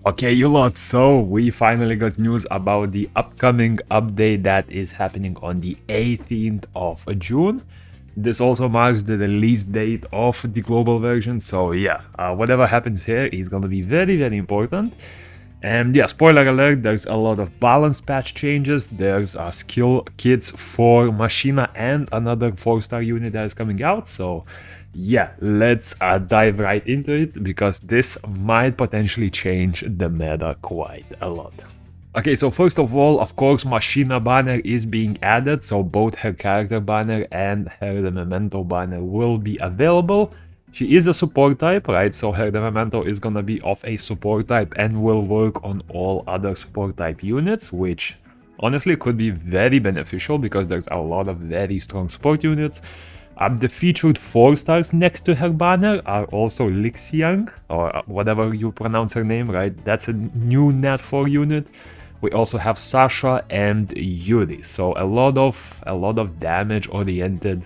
Okay, you lot, so we finally got news about the upcoming update that is happening on the 18th of June. This also marks the release date of the global version, so yeah, whatever happens here is gonna be very important. And yeah, spoiler alert, there's a lot of balance patch changes. There's skill kits for Machina and another 4-star unit that is coming out, so yeah, let's dive right into it, because this might potentially change the meta quite a lot. Okay, so first of all, of course, Machina banner is being added, so both her character banner and her Rememento banner will be available. She is a support type, right, so her Rememento is gonna be of a support type and will work on all other support type units, which honestly could be very beneficial because there's a lot of very strong support units. The featured 4 stars next to her banner are also Lixiang, or whatever you pronounce her name, right? That's a new Nat 4 unit. We also have Sasha and Yuri, so a lot of damage oriented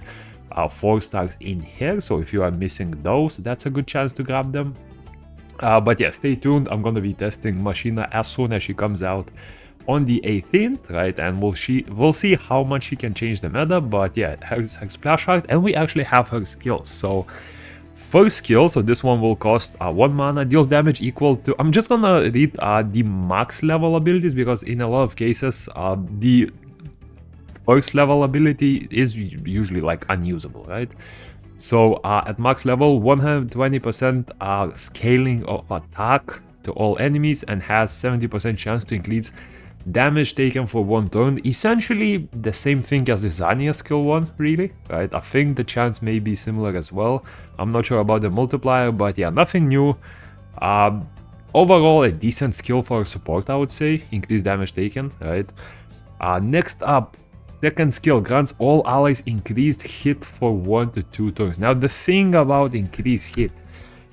4 stars in here. So if you are missing those, that's a good chance to grab them. But yeah, stay tuned. I'm gonna be testing Machina as soon as she comes out on the 18th, right? And we'll see how much she can change the meta. But yeah, her splash art, and we actually have her skills. So first skill, so this one will cost 1 mana, deals damage equal to, I'm just gonna read the max level abilities, because in a lot of cases the first level ability is usually like unusable, right? So at max level, 120% scaling of attack to all enemies, and has 70% chance to increase damage taken for 1 turn. Essentially the same thing as the Zania skill 1, really, right? I think the chance may be similar as well. I'm not sure about the multiplier, but yeah, nothing new. Overall a decent skill for support, I would say. Increased damage taken, right? Next up, second skill grants all allies increased hit for 1 to 2 turns. Now the thing about increased hit,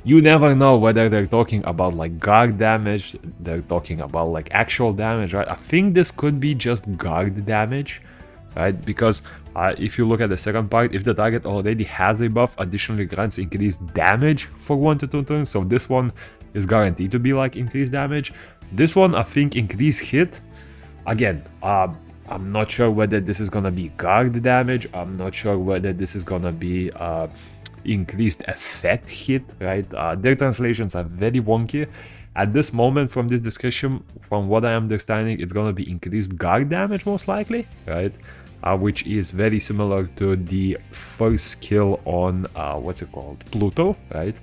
you never know whether they're talking about like guard damage, they're talking about like actual damage, right? I think this could be just guard damage, right? Because if you look at the second part, if the target already has a buff, additionally grants increased damage for 1 to 2 turns. So this one is guaranteed to be like increased damage. This one, I think increased hit. Again, I'm not sure whether this is gonna be guard damage. I'm not sure whether this is gonna be increased effect hit, right? Their translations are very wonky. At this moment, from this description, from what I am understanding, it's gonna be increased guard damage most likely, right? Which is very similar to the first skill on what's it called, Pluto, right?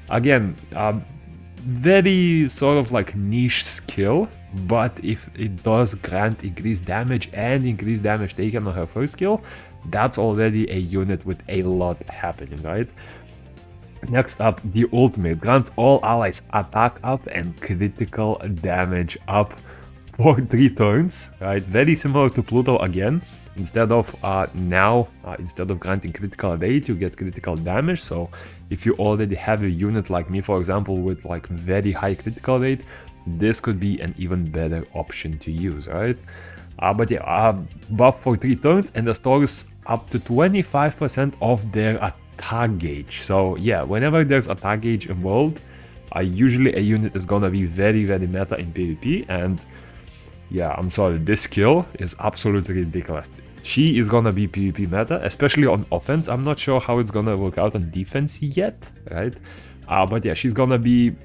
Again, very sort of like niche skill, but if it does grant increased damage and increased damage taken on her first skill, that's already a unit with a lot happening, right? Next up, the ultimate grants all allies attack up and critical damage up for 3 turns, right? Very similar to Pluto again. Instead of instead of granting critical rate, you get critical damage. So if you already have a unit like me, for example, with like very high critical rate, this could be an even better option to use, right? But yeah, buff for 3 turns and restores up to 25% of their attack gauge. So yeah, whenever there's attack gauge involved, usually a unit is gonna be very meta in PvP. And yeah, I'm sorry, this skill is absolutely ridiculous. She is gonna be PvP meta, especially on offense. I'm not sure how it's gonna work out on defense yet, right? But yeah, she's gonna be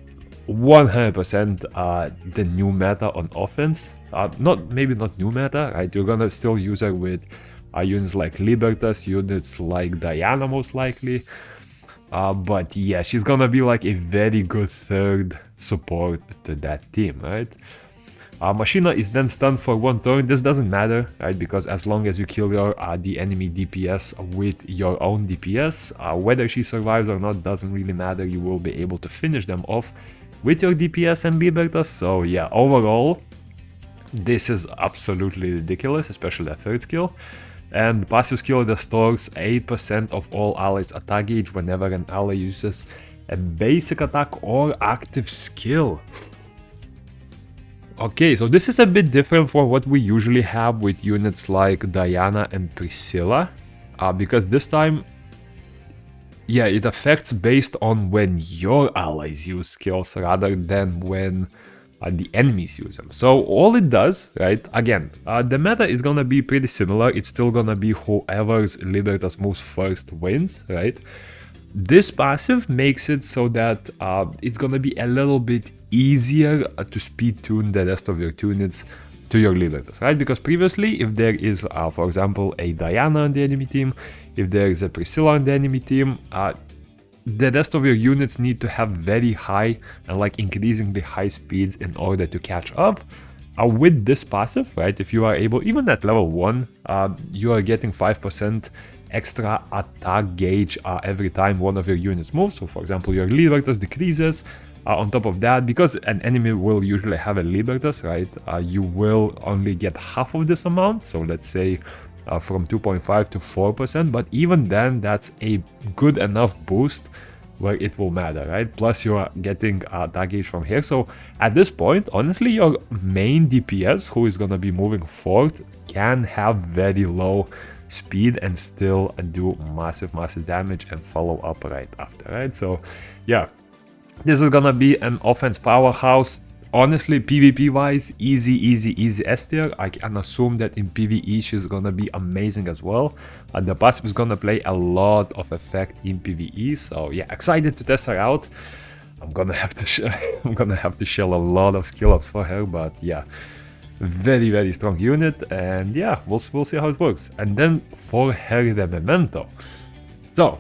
100% the new meta on offense. Maybe not new meta, right? You're gonna still use her with units like Libertas, units like Diana most likely. But yeah, she's gonna be like a very good third support to that team, right? Machina is then stunned for 1 turn. This doesn't matter, right? Because as long as you kill the enemy DPS with your own DPS, whether she survives or not doesn't really matter. You will be able to finish them off with your DPS and Libertas. So yeah, overall, this is absolutely ridiculous, especially that third skill. And passive skill restores 8% of all allies attack gauge whenever an ally uses a basic attack or active skill. Okay, so this is a bit different from what we usually have with units like Diana and Priscilla, because this time Yeah, it affects based on when your allies use skills rather than when the enemies use them. So all it does, right, again, the meta is gonna be pretty similar. It's still gonna be whoever's Libertas moves first wins, right? This passive makes it so that it's gonna be a little bit easier to speed tune the rest of your units to your Libertas, right? Because previously, if there is, for example, a Diana on the enemy team, if there is a Priscilla on the enemy team, the rest of your units need to have very high and like increasingly high speeds in order to catch up. With this passive, right, if you are able, even at level 1, you are getting 5% extra attack gauge every time one of your units moves. So for example, your Libertas decreases. On top of that, because an enemy will usually have a Libertas, right, you will only get half of this amount. So let's say from 2.5 to 4%, but even then that's a good enough boost where it will matter, right? Plus you are getting attack gauge from here. So at this point, honestly, your main DPS, who is gonna be moving forward, can have very low speed and still do massive damage and follow up right after, right? So yeah, this is gonna be an offense powerhouse. Honestly, PvP wise, easy S tier. I can assume that in PvE she's gonna be amazing as well. The passive is gonna play a lot of effect in PvE. So yeah, excited to test her out. I'm gonna have to shell a lot of skill ups for her, but yeah, very strong unit. And yeah, we'll see how it works. And then for her, the Memento. So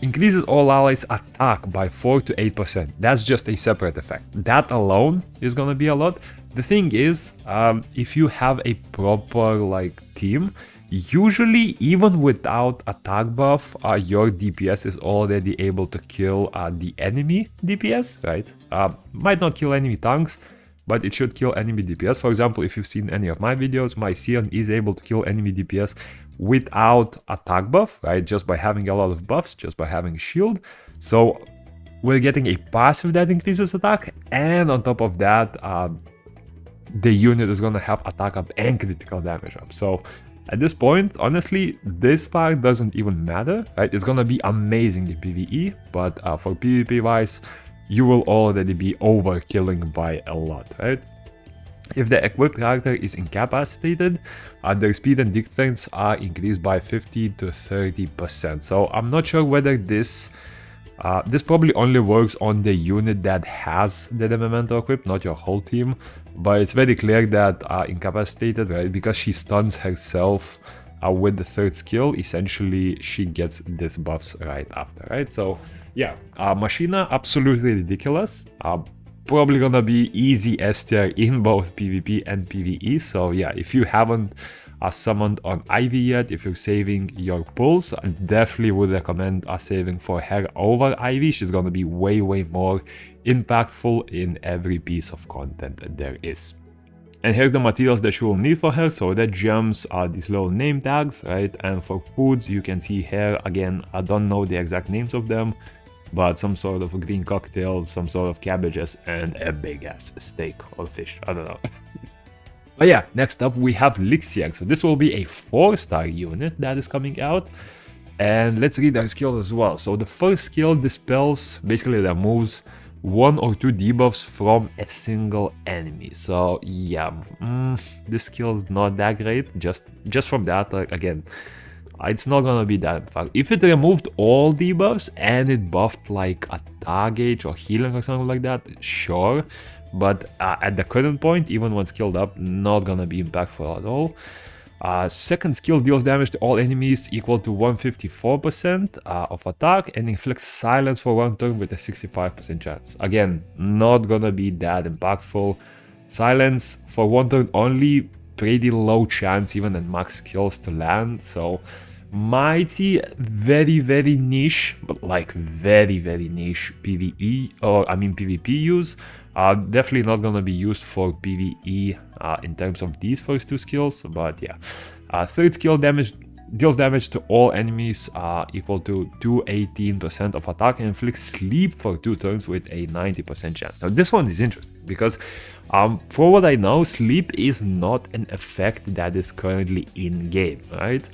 increases all allies attack by 4 to 8%. That's just a separate effect. That alone is gonna be a lot. The thing is, if you have a proper like team, usually even without attack buff, your DPS is already able to kill the enemy DPS, right? Might not kill enemy tanks, but it should kill enemy DPS. For example, if you've seen any of my videos, my Sion is able to kill enemy DPS without attack buff, right? Just by having a lot of buffs, just by having shield. So we're getting a passive that increases attack, and on top of that, the unit is gonna have attack up and critical damage up. So at this point, honestly, this part doesn't even matter, right? It's gonna be amazing in PvE, but for PvP wise, you will already be overkilling by a lot, right? If the equipped character is incapacitated, their speed and defense are increased by 50 to 30%. So I'm not sure whether this probably only works on the unit that has the Rememento equipped, not your whole team. But it's very clear that incapacitated, right? Because she stuns herself with the third skill, essentially she gets these buffs right after, right? So yeah, Machina, absolutely ridiculous. Probably gonna be easy S tier in both PvP and PvE. So yeah, if you haven't summoned on Ivy yet, if you're saving your pulls, I definitely would recommend saving for her over Ivy. She's gonna be way more impactful in every piece of content there is. And here's the materials that you will need for her. So the gems are these little name tags, right? And for foods, you can see here, again, I don't know the exact names of them, but some sort of green cocktails, some sort of cabbages, and a big ass steak or fish, I don't know. But yeah, next up we have Lixiang. So this will be a 4-star unit that is coming out. And let's read their skills as well. So the first skill dispels, basically removes 1 or 2 debuffs from a single enemy. So yeah, this skill is not that great. Just from that, like, again, it's not gonna be that fun. If it removed all debuffs and it buffed like attack gauge or healing or something like that, sure. But at the current point, even when skilled up, not gonna be impactful at all. Second skill deals damage to all enemies equal to 154% of attack and inflicts silence for 1 turn with a 65% chance. Again, not gonna be that impactful. Silence for 1 turn only, pretty low chance even at max skills to land. So might see very niche, but like very niche PvE, or I mean PvP use. Definitely not gonna be used for PvE in terms of these first 2 skills, but yeah. Third skill deals damage to all enemies equal to 218% of attack and inflicts sleep for 2 turns with a 90% chance. Now this one is interesting because for what I know, sleep is not an effect that is currently in game, right?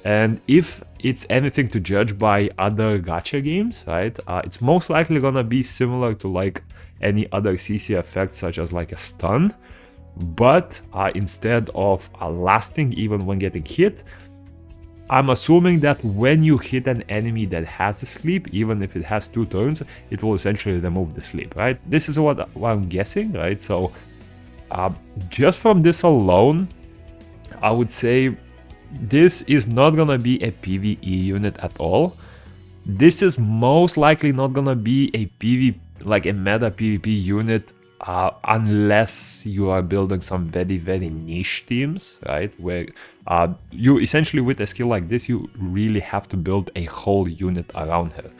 And if it's anything to judge by other gacha games, right, it's most likely gonna be similar to like any other CC effects such as like a stun, but instead of lasting even when getting hit, I'm assuming that when you hit an enemy that has a sleep, even if it has 2 turns, it will essentially remove the sleep, right? This is what I'm guessing, right? So just from this alone, I would say this is not gonna be a PvE unit at all. This is most likely not gonna be a like a meta PvP unit unless you are building some very niche teams, right? Where you essentially, with a skill like this, you really have to build a whole unit around her.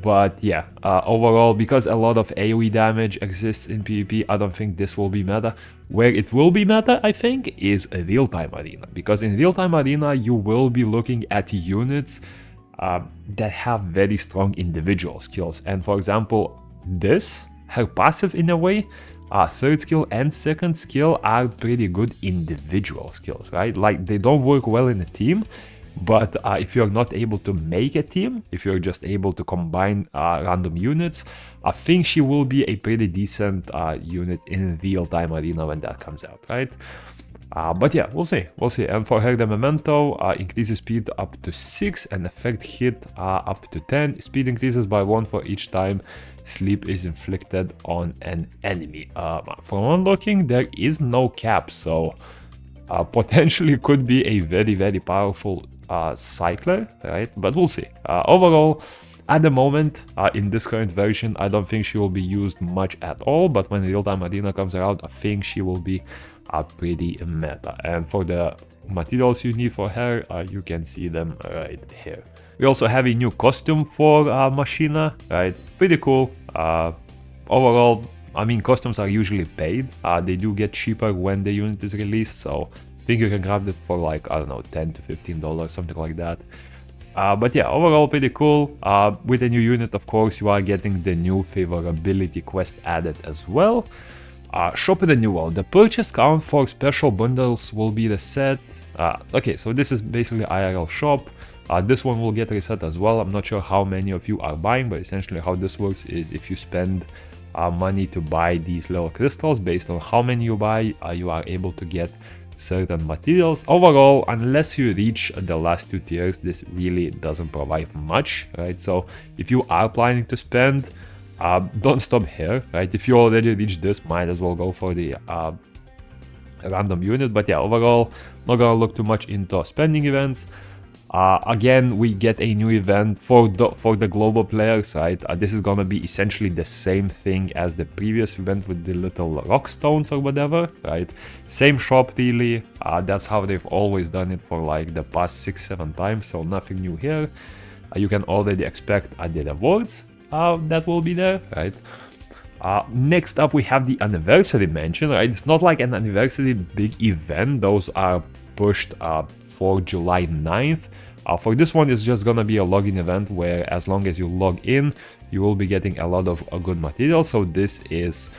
But yeah, overall, because a lot of AoE damage exists in PvP, I don't think this will be meta. Where it will be meta, I think, is a real-time arena. Because in real-time arena, you will be looking at units that have very strong individual skills. And for example, her passive in a way, 3rd skill and 2nd skill are pretty good individual skills, right? Like, they don't work well in a team, but if you're not able to make a team, if you're just able to combine random units, I think she will be a pretty decent unit in real-time arena when that comes out, right? But yeah, we'll see. And for her, the Memento increases speed up to 6 and effect hit up to 10. Speed increases by 1 for each time sleep is inflicted on an enemy. From unlocking, there is no cap, so potentially could be a very powerful cycler, right? But we'll see. Overall, at the moment, in this current version, I don't think she will be used much at all, but when real-time arena comes around, I think she will be pretty meta. And for the materials you need for her, you can see them right here. We also have a new costume for Machina, right? Pretty cool. Overall, I mean, costumes are usually paid. They do get cheaper when the unit is released, so I think you can grab it for like, I don't know, $10 to $15, something like that. But yeah, overall pretty cool. With a new unit, of course, you are getting the new favorability quest added as well. Shop in the new world. The purchase count for special bundles will be reset. Okay, so this is basically IRL shop. This one will get reset as well. I'm not sure how many of you are buying, but essentially how this works is if you spend money to buy these little crystals, based on how many you buy, you are able to get certain materials. Overall, unless you reach the last 2 tiers, this really doesn't provide much, right? So if you are planning to spend, don't stop here, right? If you already reached this, might as well go for the random unit. But yeah, overall, not gonna look too much into spending events. Again, we get a new event for the global players, right? This is gonna be essentially the same thing as the previous event with the little rock stones or whatever, right? Same shop really. That's how they've always done it for like the past 6-7 times, so nothing new here. You can already expect the rewards that will be there, right? Next up, we have the anniversary mention, right? It's not like an anniversary big event. Those are pushed for July 9th. For this one, it's just gonna be a login event where as long as you log in, you will be getting a lot of good material. So this is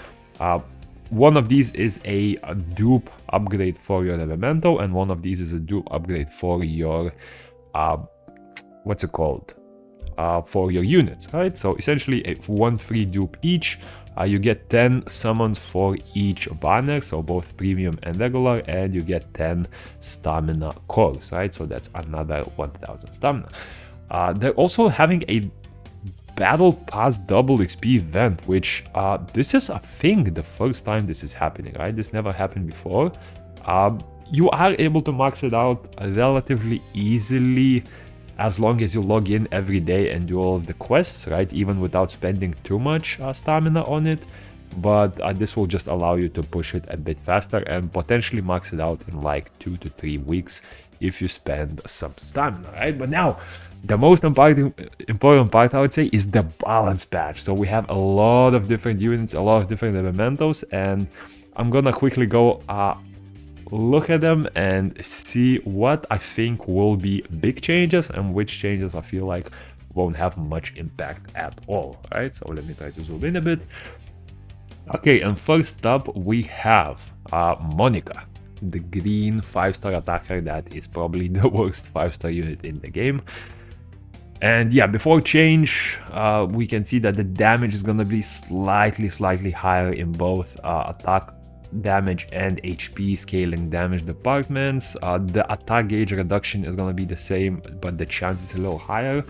one of these is a dupe upgrade for your Rememento, and one of these is a dupe upgrade for your what's it called? For your units, right? So essentially, one free dupe each. You get 10 summons for each banner, so both premium and regular, and you get 10 stamina cores, right? So that's another 1000 stamina. They're also having a battle pass double XP event, which this is a thing, the first time this is happening, right? This never happened before. You are able to max it out relatively easily as long as you log in every day and do all of the quests, right? Even without spending too much stamina on it. But this will just allow you to push it a bit faster and potentially max it out in like 2 to 3 weeks if you spend some stamina, right? But now, the most important part, I would say, is the balance patch. So we have a lot of different units, a lot of different mementos, and I'm gonna quickly go look at them and see what I think will be big changes and which changes I feel like won't have much impact at all, right? So let me try to zoom in a bit. Okay, and first up we have Monica, the green 5-star attacker that is probably the worst 5-star unit in the game. And yeah, before change, we can see that the damage is gonna be slightly higher in both attack damage and HP scaling damage departments. The attack gauge reduction is gonna be the same, but the chance is a little higher.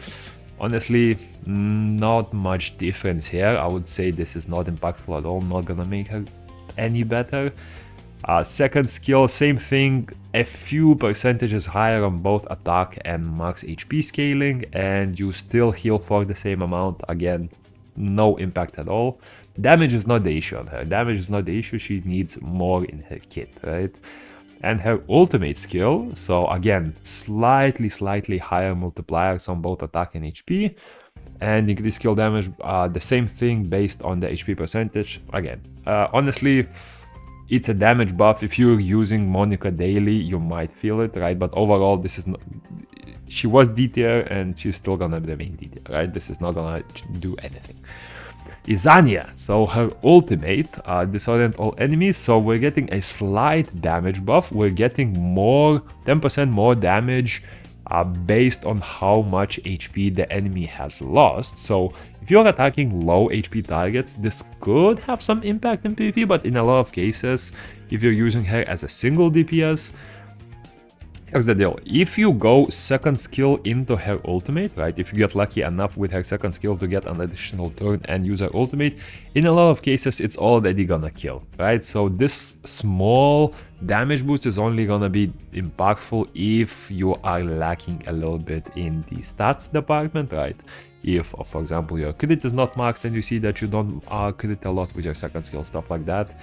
Honestly, not much difference here. I would say this is not impactful at all, not gonna make her any better. Second skill, same thing, a few percentages higher on both attack and max HP scaling, and you still heal for the same amount. Again, no impact at all. Damage is not the issue on her. Damage is not the issue. She needs more in her kit, right? And her ultimate skill, so again, slightly higher multipliers on both attack and HP, and increased skill damage, the same thing based on the HP percentage. Again, honestly, it's a damage buff. If you're using Monica daily, you might feel it, right? But overall, this is not... She was D tier and she's still gonna remain D tier, right? This is not gonna do anything. Izania, so her ultimate, disorient all enemies, so we're getting a slight damage buff. We're getting more, 10% more damage based on how much HP the enemy has lost. So if you're attacking low HP targets, this could have some impact in PvP, but in a lot of cases, if you're using her as a single DPS, here's the deal. If you go second skill into her ultimate, right, if you get lucky enough with her second skill to get an additional turn and use her ultimate, in a lot of cases it's already gonna kill, right? So this small damage boost is only gonna be impactful if you are lacking a little bit in the stats department, right? If, for example, your crit is not maxed and you see that you don't crit a lot with your second skill, stuff like that.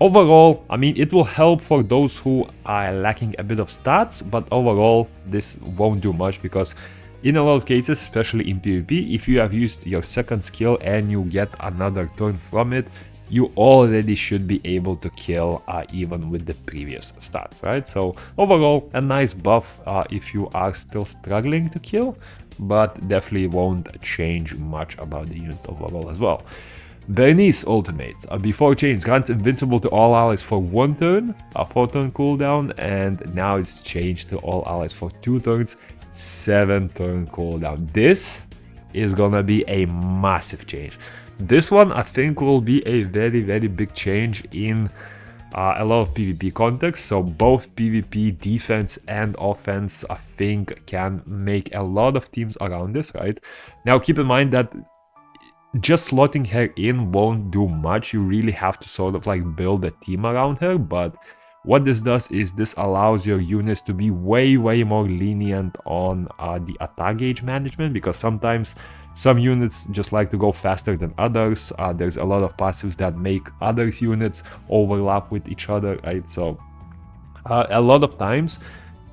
Overall, I mean, it will help for those who are lacking a bit of stats, but overall, this won't do much because in a lot of cases, especially in PvP, if you have used your second skill and you get another turn from it, you already should be able to kill even with the previous stats, right? So overall, a nice buff if you are still struggling to kill, but definitely won't change much about the unit overall as well. Bernice ultimate, before change, grants invincible to all allies for 1 turn, a 4-turn cooldown, and now it's changed to all allies for 2 turns, 7-turn cooldown. This is gonna be a massive change. This one I think will be a very big change in a lot of PvP contexts. So both PvP defense and offense I think can make a lot of teams around this, right? Now keep in mind that just slotting her in won't do much. You really have to sort of like build a team around her, but what this does is this allows your units to be way more lenient on the attack gauge management, because sometimes some units just like to go faster than others. There's a lot of passives that make others units overlap with each other, right? So a lot of times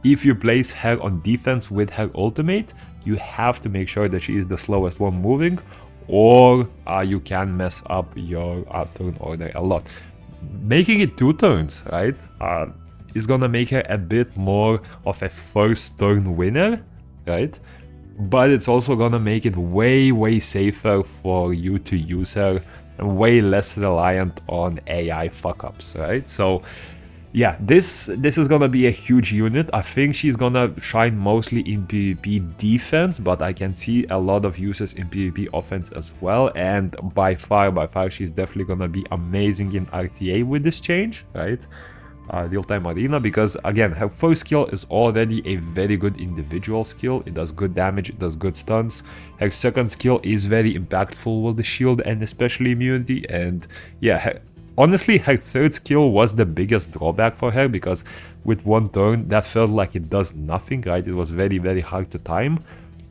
if you place her on defense with her ultimate, you have to make sure that she is the slowest one moving, or you can mess up your turn order a lot. Making it 2 turns, right, is gonna make her a bit more of a first turn winner, right? But it's also gonna make it way safer for you to use her and way less reliant on AI fuck-ups, right? So yeah, this is gonna be a huge unit. I think she's gonna shine mostly in PvP defense, but I can see a lot of uses in PvP offense as well. And by far, she's definitely gonna be amazing in RTA with this change, right? Real-time arena, because again, her first skill is already a very good individual skill. It does good damage, it does good stunts. Her second skill is very impactful with the shield and especially immunity. And yeah, honestly, her third skill was the biggest drawback for her, because with 1 turn, that felt like it does nothing, right? It was very hard to time.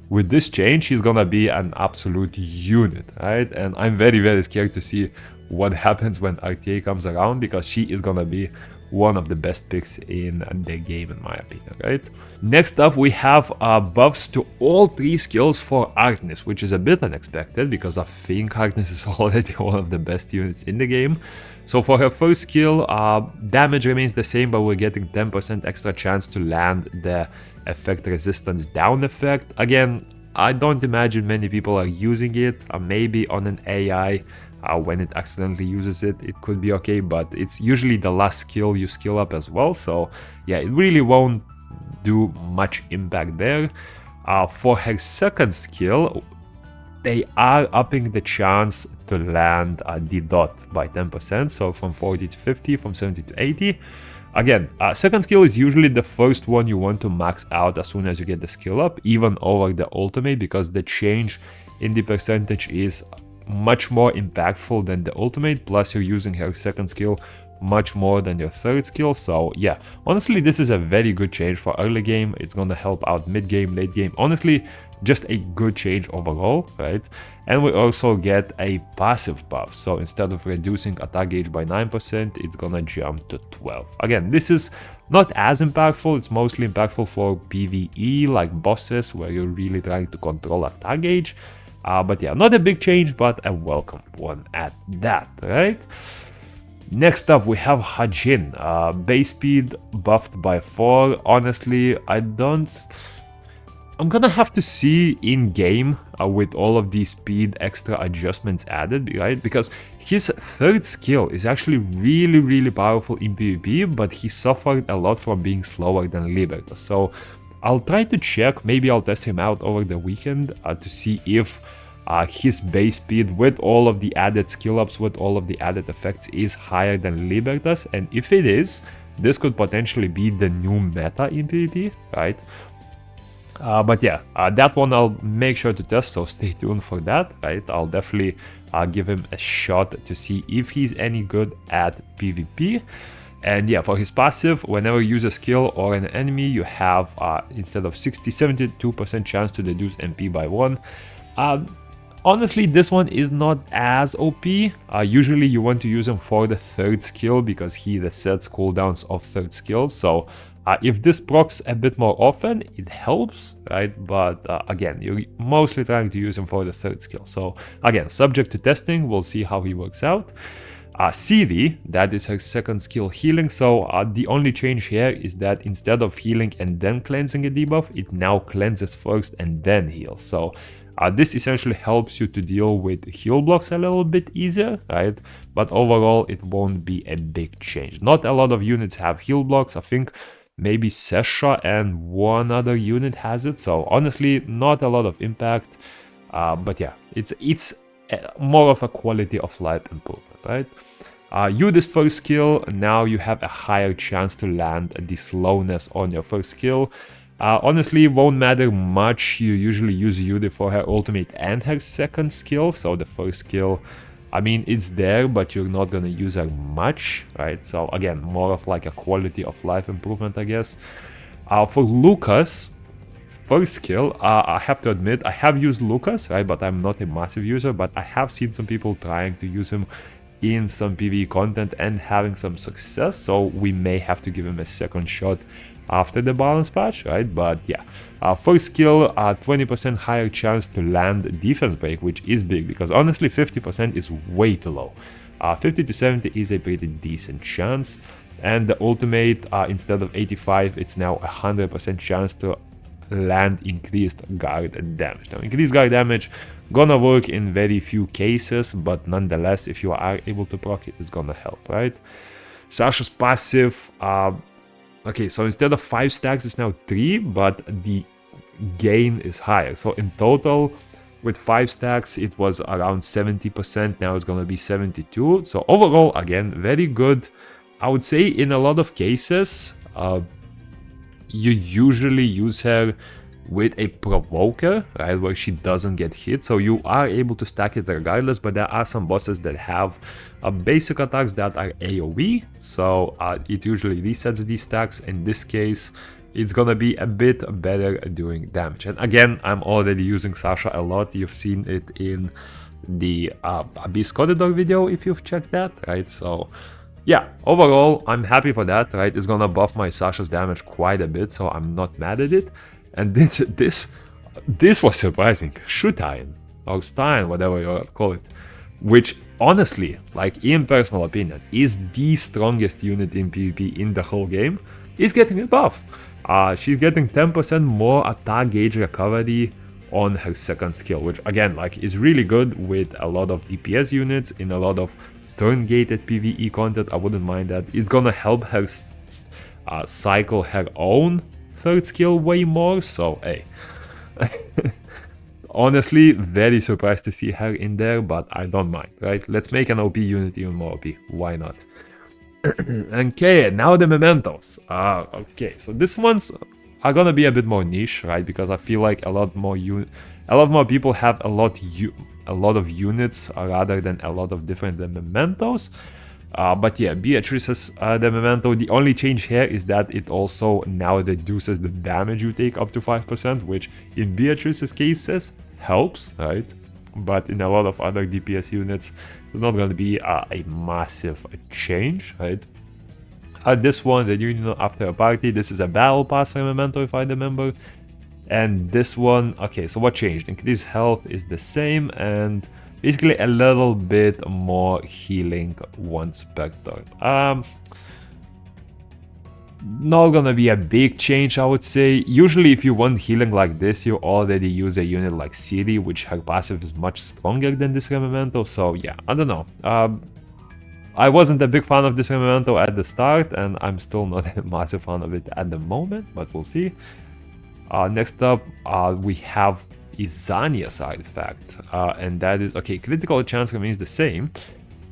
With this change, she's gonna be an absolute unit, right? And I'm very scared to see what happens when RTA comes around, because she is gonna be one of the best picks in the game, in my opinion, right? Next up, we have buffs to all 3 skills for Archness, which is a bit unexpected, because I think Archness is already one of the best units in the game. So for her first skill, damage remains the same, but we're getting 10% extra chance to land the effect resistance down effect. Again, I don't imagine many people are using it. Maybe on an AI, when it accidentally uses it, it could be okay, but it's usually the last skill you skill up as well. So yeah, it really won't do much impact there. For her second skill, they are upping the chance to land the dot by 10%, so from 40 to 50, from 70 to 80. Again, second skill is usually the first one you want to max out as soon as you get the skill up, even over the ultimate, because the change in the percentage is much more impactful than the ultimate, plus you're using her second skill much more than your third skill. So yeah, honestly, this is a very good change for early game. It's gonna help out mid game, late game. Honestly, just a good change overall, right? And we also get a passive buff, so instead of reducing attack gauge by 9%, it's gonna jump to 12. Again, this is not as impactful. It's mostly impactful for PvE, like bosses, where you're really trying to control attack gauge. But yeah, not a big change, but a welcome one at that, right? Next up, we have Hajin, base speed buffed by 4. Honestly, I'm gonna have to see in game with all of these speed extra adjustments added, right? Because his third skill is actually really powerful in PvP, but he suffered a lot from being slower than Libertas. So I'll try to check, maybe I'll test him out over the weekend to see if his base speed with all of the added skill ups, with all of the added effects is higher than Libertas. And if it is, this could potentially be the new meta in PvP, right? But yeah, that one I'll make sure to test, so stay tuned for that, right? I'll definitely give him a shot to see if he's any good at PvP. And yeah, for his passive, whenever you use a skill or an enemy, you have, instead of 72% chance to reduce MP by 1. Honestly, this one is not as OP. Usually you want to use him for the third skill because he resets cooldowns of third skill. So if this procs a bit more often, it helps, right? But again, you're mostly trying to use him for the third skill. So again, subject to testing, we'll see how he works out. CV, that is her second skill, healing. So the only change here is that instead of healing and then cleansing a debuff, it now cleanses first and then heals. So this essentially helps you to deal with heal blocks a little bit easier, right? But overall, it won't be a big change. Not a lot of units have heal blocks. I think maybe Sesha and one other unit has it. So honestly, not a lot of impact. But yeah, it's more of a quality of life improvement, right? This first skill, now you have a higher chance to land the slowness on your first skill. Honestly, it won't matter much. You usually use Yudi for her ultimate and her second skill, so the first skill, I mean, it's there, but you're not gonna use her much, right? So again, more of like a quality of life improvement, I guess. For Lucas, first skill, I have to admit, I have used Lucas, right? But I'm not a massive user, but I have seen some people trying to use him in some PvE content and having some success, so we may have to give him a second shot after the balance patch, right? But yeah, first skill, 20% higher chance to land defense break, which is big because honestly 50% is way too low. 50 to 70 is a pretty decent chance, and the ultimate, instead of 85, it's now 100% chance to land increased guard damage. Now, increased guard damage gonna work in very few cases, but nonetheless, if you are able to proc it, it's gonna help, right? Sasha's passive, okay, so instead of 5 stacks, it's now 3, but the gain is higher. So in total, with 5 stacks, it was around 70%. Now it's gonna be 72. So overall, again, very good. I would say in a lot of cases, you usually use her with a provoker, right, where she doesn't get hit, so you are able to stack it regardless. But there are some bosses that have basic attacks that are AoE, so it usually resets these stacks. In this case, it's gonna be a bit better doing damage. And again, I'm already using Sasha a lot. You've seen it in the Abyss Corridor video if you've checked that, right? So yeah, overall, I'm happy for that, right? It's gonna buff my Sasha's damage quite a bit, so I'm not mad at it. And this was surprising. Shutain, or Stein, whatever you call it, which honestly, like in personal opinion, is the strongest unit in PvP in the whole game, is getting a buff. She's getting 10% more attack gauge recovery on her second skill, which again, like, is really good with a lot of DPS units in a lot of turn-gated PvE content. I wouldn't mind that. It's gonna help her cycle her own third skill way more, so hey, Honestly, very surprised to see her in there, but I don't mind, right? Let's make an OP unit even more OP. Why not? Okay, now the mementos. Okay, so this ones are gonna be a bit more niche, right? Because I feel like a lot more people have a lot of units rather than a lot of different mementos. But yeah, Beatrice's the memento. The only change here is that it also now reduces the damage you take up to 5%, which in Beatrice's cases helps, right? But in a lot of other DPS units, it's not going to be a massive change, right? This one, the unit after a party, this is a battle pass memento if I remember. And this one, okay, so what changed? Increased health is the same, and basically a little bit more healing once per turn. Not gonna be a big change, I would say. Usually if you want healing like this, you already use a unit like Ciri, which her passive is much stronger than this Rememento, so yeah, I don't know. I wasn't a big fan of this Rememento at the start, and I'm still not a massive fan of it at the moment, but we'll see. Next up, we have Izania's artifact, and that is, okay, critical chance remains the same,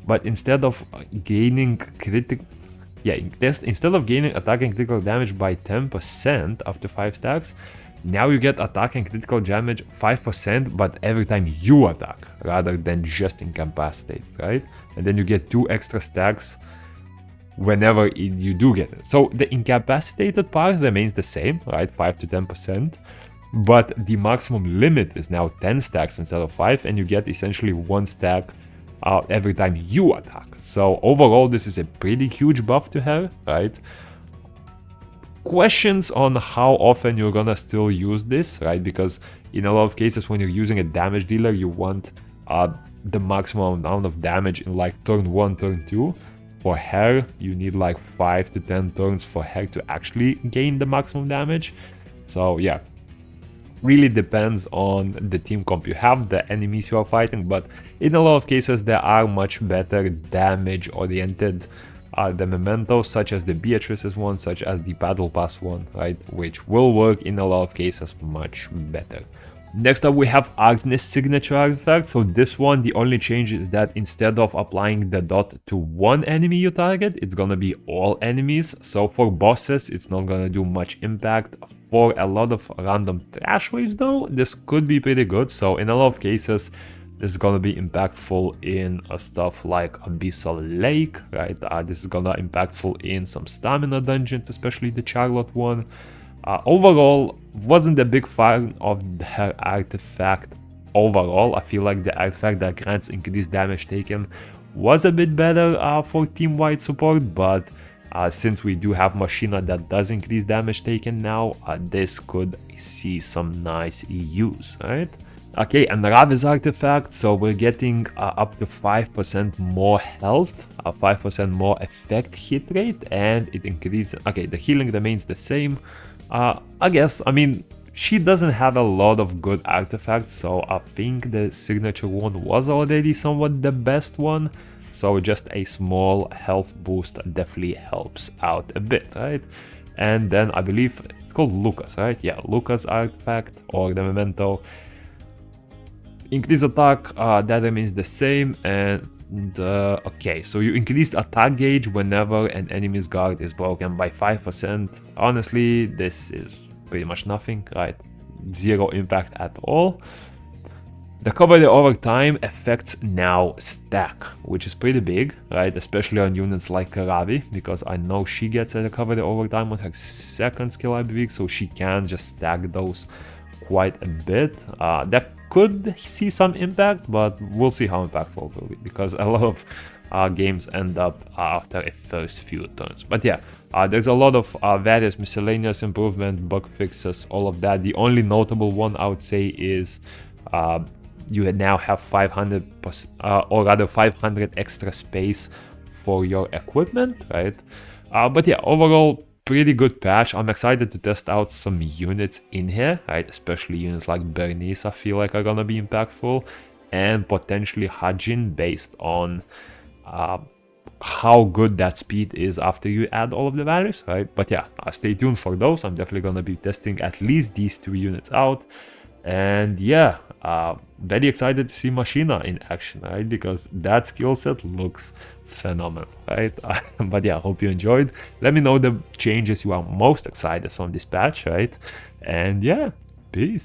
but instead of gaining instead of gaining attack and critical damage by 10% after 5 stacks, now you get attack and critical damage 5%, but every time you attack, rather than just incapacitate, right? And then you get 2 extra stacks whenever you do get it. So the incapacitated part remains the same, right? 5 to 10%, but the maximum limit is now 10 stacks instead of 5, and you get essentially 1 stack every time you attack. So overall, this is a pretty huge buff to her, right? Questions on how often you're gonna still use this, right? Because in a lot of cases, when you're using a damage dealer, you want the maximum amount of damage in like turn 1, turn 2. For her, you need like 5 to 10 turns for her to actually gain the maximum damage. So yeah, really depends on the team comp you have, the enemies you are fighting, but in a lot of cases there are much better damage oriented the mementos, such as the Beatrice's one, such as the battle pass one, right, which will work in a lot of cases much better. Next up we have Agnes signature artifact. So this one, the only change is that instead of applying the dot to one enemy you target, it's gonna be all enemies. So for bosses, it's not gonna do much impact. For a lot of random trash waves though, this could be pretty good. So in a lot of cases, this is gonna be impactful in stuff like Abyssal Lake, right? This is gonna impactful in some stamina dungeons, especially the Charlotte one. Overall, wasn't a big fan of her artifact overall. I feel like the artifact that grants increased damage taken was a bit better for team-wide support, but since we do have Machina that does increase damage taken now, this could see some nice use, right? Okay, and Ravi's artifact, so we're getting up to 5% more health, 5% more effect hit rate, and it increases. Okay, the healing remains the same. I guess, I mean, she doesn't have a lot of good artifacts, so I think the signature one was already somewhat the best one. So just a small health boost definitely helps out a bit, right? And then I believe it's called Lucas, right? Yeah, Lucas artifact or the memento. Increase attack, that remains the same, and okay, so you increased attack gauge whenever an enemy's guard is broken by 5%. Honestly, this is pretty much nothing, right? Zero impact at all. The cover over time effects now stack, which is pretty big, right? Especially on units like Ravi, because I know she gets a recovery over time on her second skill, I believe, so she can just stack those quite a bit. That could see some impact, but we'll see how impactful it will be, because a lot of games end up after a first few turns. But yeah, there's a lot of various miscellaneous improvement, bug fixes, all of that. The only notable one I would say is you now have 500%, or rather 500 extra space for your equipment, right? But yeah, overall, pretty good patch. I'm excited to test out some units in here, right? Especially units like Bernice, I feel like are gonna be impactful, and potentially Hajin based on how good that speed is after you add all of the values, right? But yeah, stay tuned for those. I'm definitely gonna be testing at least these two units out. And yeah, very excited to see Machina in action, right? Because that skill set looks phenomenal, right? But yeah, hope you enjoyed. Let me know the changes you are most excited from this patch, right? And yeah, peace.